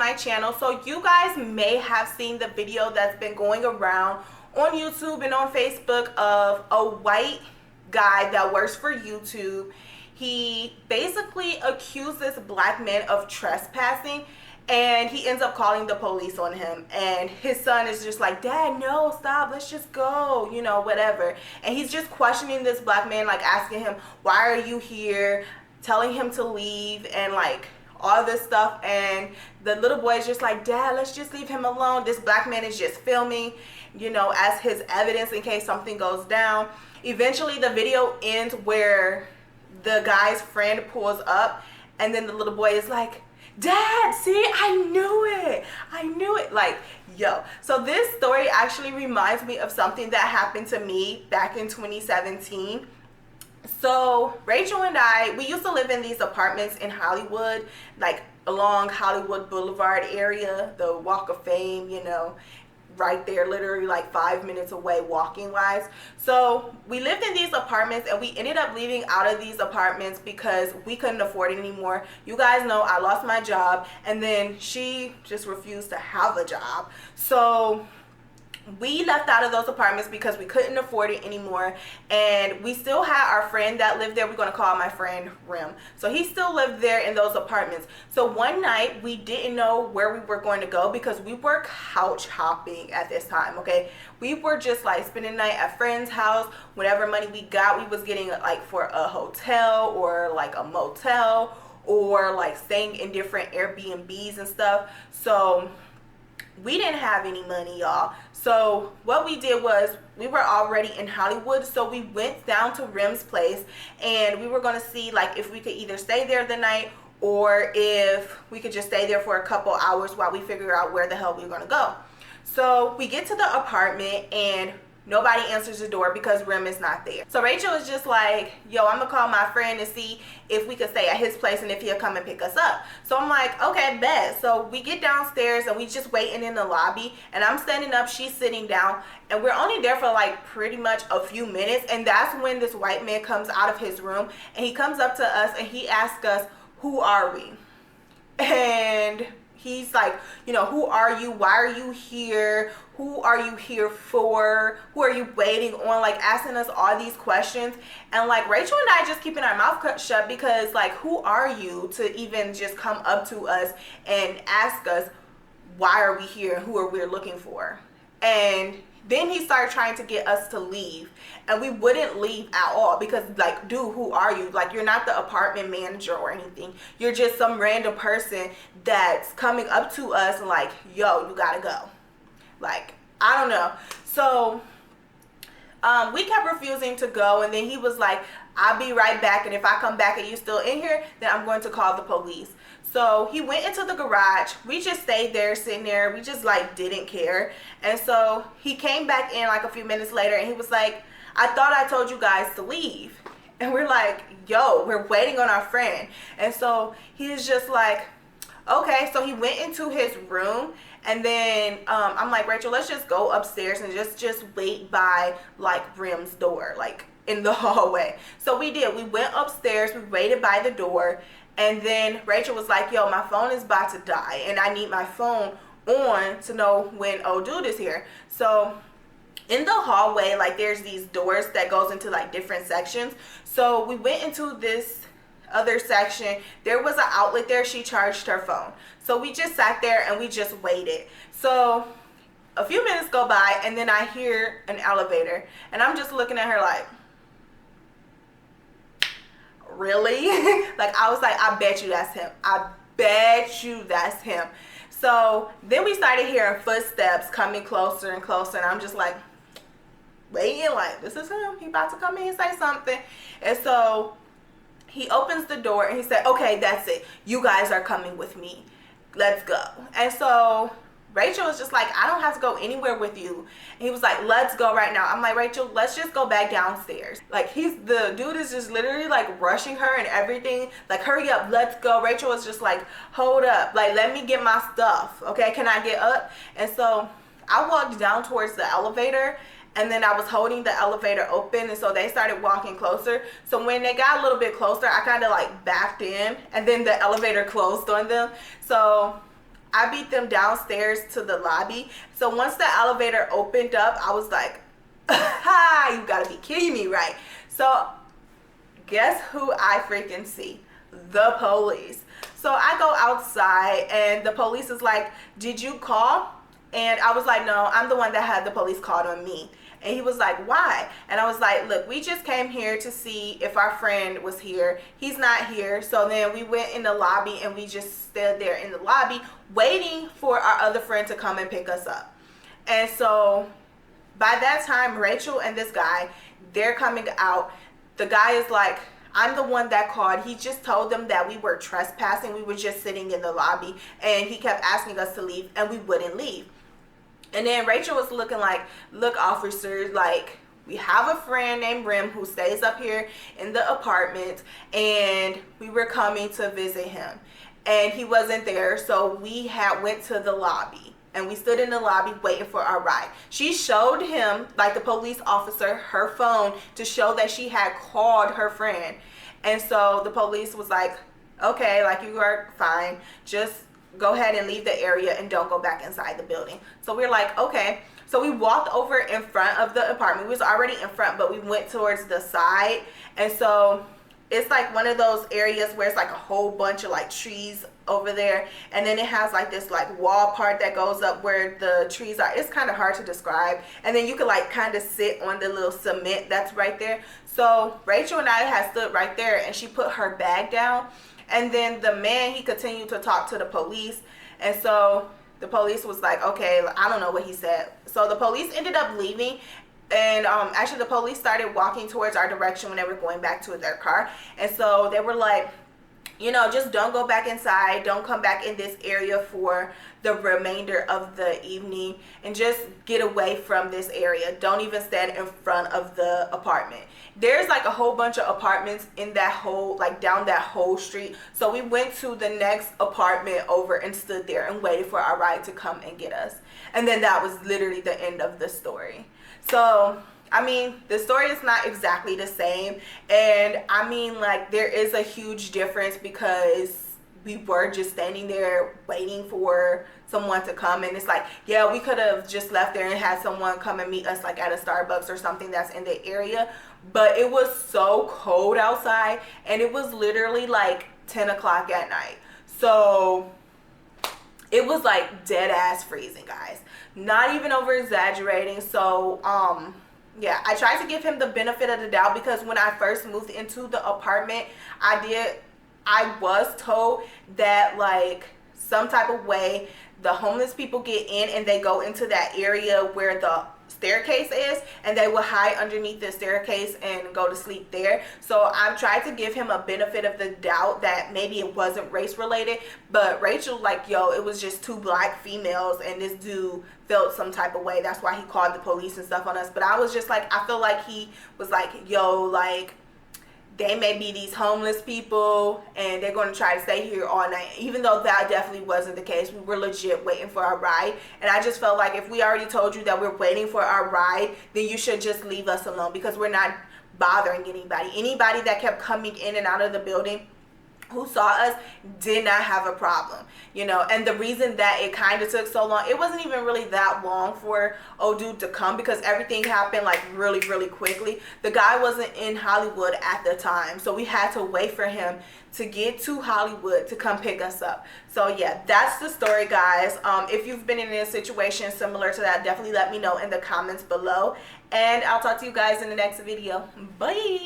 my channel. So you guys may have seen the video that's been going around on YouTube and on Facebook of a white guy that works for YouTube. He basically accused this black man of trespassing, and he ends up calling the police on him. And his son is just like, Dad, no, stop, let's just go, you know, whatever. And he's just questioning this black man, like asking him, why are you here, telling him to leave, and like all this stuff. And the little boy is just like, Dad, let's just leave him alone. This black man is just filming, you know, as his evidence in case something goes down. Eventually the video ends where the guy's friend pulls up, and then the little boy is like, Dad, see, I knew it, like, yo. So this story actually reminds me of something that happened to me back in 2017. So Rachel and I, we used to live in these apartments in Hollywood, like along Hollywood Boulevard area, the Walk of Fame, you know, right there, literally like 5 minutes away walking wise. So we lived in these apartments, and we ended up leaving out of these apartments because we couldn't afford it anymore. You guys know I lost my job, and then she just refused to have a job. So we left out of those apartments because we couldn't afford it anymore. And we still had our friend that lived there. We're going to call my friend Rim. So he still lived there in those apartments. So one night we didn't know where we were going to go because we were couch hopping at this time, okay? We were just like spending the night at friend's house. Whatever money we got, we was getting like for a hotel or like a motel, or like staying in different Airbnbs and stuff. So we didn't have any money, y'all. So what we did was, we were already in Hollywood, so we went down to Rim's place, and we were going to see like if we could either stay there the night, or if we could just stay there for a couple hours while we figure out where the hell we were going to go. So we get to the apartment, and nobody answers the door because Rim is not there. So Rachel is just like, yo, I'm gonna call my friend and see if we could stay at his place and if he'll come and pick us up. So I'm like, okay, bet. So we get downstairs, and we just waiting in the lobby, and I'm standing up, she's sitting down, and we're only there for like pretty much a few minutes. And that's when this white man comes out of his room, and he comes up to us, and he asks us, who are we? And he's like, you know, who are you? Why are you here? Who are you here for? Who are you waiting on? Like asking us all these questions. And like Rachel and I just keeping our mouth shut because like, who are you to even just come up to us and ask us why are we here and who are we looking for? And then he started trying to get us to leave, and we wouldn't leave at all because like, dude, who are you? Like, you're not the apartment manager or anything. You're just some random person that's coming up to us and like, yo, you gotta go. Like, I don't know. So we kept refusing to go, and then he was like, I'll be right back, and if I come back and you still in here, then I'm going to call the police. So he went into the garage. We just stayed there, sitting there. We just like didn't care. And so he came back in like a few minutes later, and he was like, I thought I told you guys to leave. And we're like, yo, we're waiting on our friend. And so he's just like, okay. So he went into his room, and then I'm like, Rachel, let's just go upstairs and just wait by like Rim's door, like in the hallway. So we did. We went upstairs. We waited by the door. And then Rachel was like, yo, my phone is about to die, and I need my phone on to know when old dude is here. So in the hallway, like there's these doors that goes into like different sections. So we went into this other section. There was an outlet there. She charged her phone. So we just sat there and we just waited. So a few minutes go by, and then I hear an elevator, and I'm just looking at her like, really? Like, I was like, I bet you that's him. I bet you that's him. So then we started hearing footsteps coming closer and closer, and I'm just like waiting, like, this is him. He about to come in and say something. And so he opens the door, and he said, okay, that's it. You guys are coming with me. Let's go. And so Rachel was just like, I don't have to go anywhere with you. And he was like, let's go right now. I'm like, Rachel, let's just go back downstairs. Like, the dude is just literally like rushing her and everything. Like, hurry up, let's go. Rachel was just like, hold up. Like, let me get my stuff. Okay, can I get up? And so I walked down towards the elevator, and then I was holding the elevator open, and so they started walking closer. So when they got a little bit closer, I kind of like backed in, and then the elevator closed on them. So I beat them downstairs to the lobby. So once the elevator opened up, I was like, ha, you gotta be kidding me, right? So guess who I freaking see? The police. So I go outside and the police is like, did you call? And I was like, no, I'm the one that had the police called on me. And he was like, why? And I was like, look, we just came here to see if our friend was here. He's not here. So then we went in the lobby and we just stood there in the lobby waiting for our other friend to come and pick us up. And so by that time, Rachel and this guy, they're coming out. The guy is like, I'm the one that called. He just told them that we were trespassing. We were just sitting in the lobby and he kept asking us to leave and we wouldn't leave. And then Rachel was looking like, look, officers, like, we have a friend named Rim who stays up here in the apartment and we were coming to visit him and he wasn't there. So we went to the lobby and we stood in the lobby waiting for our ride. She showed him, like the police officer, her phone to show that she had called her friend. And so the police was like, okay, like, you are fine. Just go ahead and leave the area and don't go back inside the building. So we're like, okay. So we walked over in front of the apartment. We was already in front, but we went towards the side. And so it's like one of those areas where it's like a whole bunch of like trees over there. And then it has like this like wall part that goes up where the trees are. It's kind of hard to describe. And then you could like kind of sit on the little cement that's right there. So Rachel and I had stood right there and she put her bag down. And then the man, he continued to talk to the police. And so the police was like, okay, I don't know what he said. So the police ended up leaving. And actually the police started walking towards our direction when they were going back to their car. And so they were like, you know, just don't go back inside. Don't come back in this area for the remainder of the evening. And just get away from this area. Don't even stand in front of the apartment. There's like a whole bunch of apartments in that whole, like down that whole street. So we went to the next apartment over and stood there and waited for our ride to come and get us. And then that was literally the end of the story. So I mean, the story is not exactly the same. And I mean, like, there is a huge difference because we were just standing there waiting for someone to come. And it's like, yeah, we could have just left there and had someone come and meet us like at a Starbucks or something that's in the area. But it was so cold outside and it was literally like 10 o'clock at night. So it was like dead ass freezing, guys. Not even over exaggerating. So, yeah, I tried to give him the benefit of the doubt because when I first moved into the apartment, I was told that like some type of way the homeless people get in and they go into that area where the staircase is and they will hide underneath the staircase and go to sleep there. So I've tried to give him a benefit of the doubt that maybe it wasn't race related, but Rachel like, yo, it was just two black females and this dude felt some type of way. That's why he called the police and stuff on us. But I was just like, I feel like he was like, yo, like, they may be these homeless people and they're going to try to stay here all night, even though that definitely wasn't the case. We were legit waiting for our ride. And I just felt like if we already told you that we're waiting for our ride, then you should just leave us alone because we're not bothering anybody. Anybody that kept coming in and out of the building who saw us did not have a problem, you know. And the reason that it kind of took so long, it wasn't even really that long for old dude to come because everything happened like really quickly. The guy wasn't in Hollywood at the time, so we had to wait for him to get to Hollywood to come pick us up. So yeah, that's the story, guys. If you've been in a situation similar to that, definitely let me know in the comments below, and I'll talk to you guys in the next video. Bye.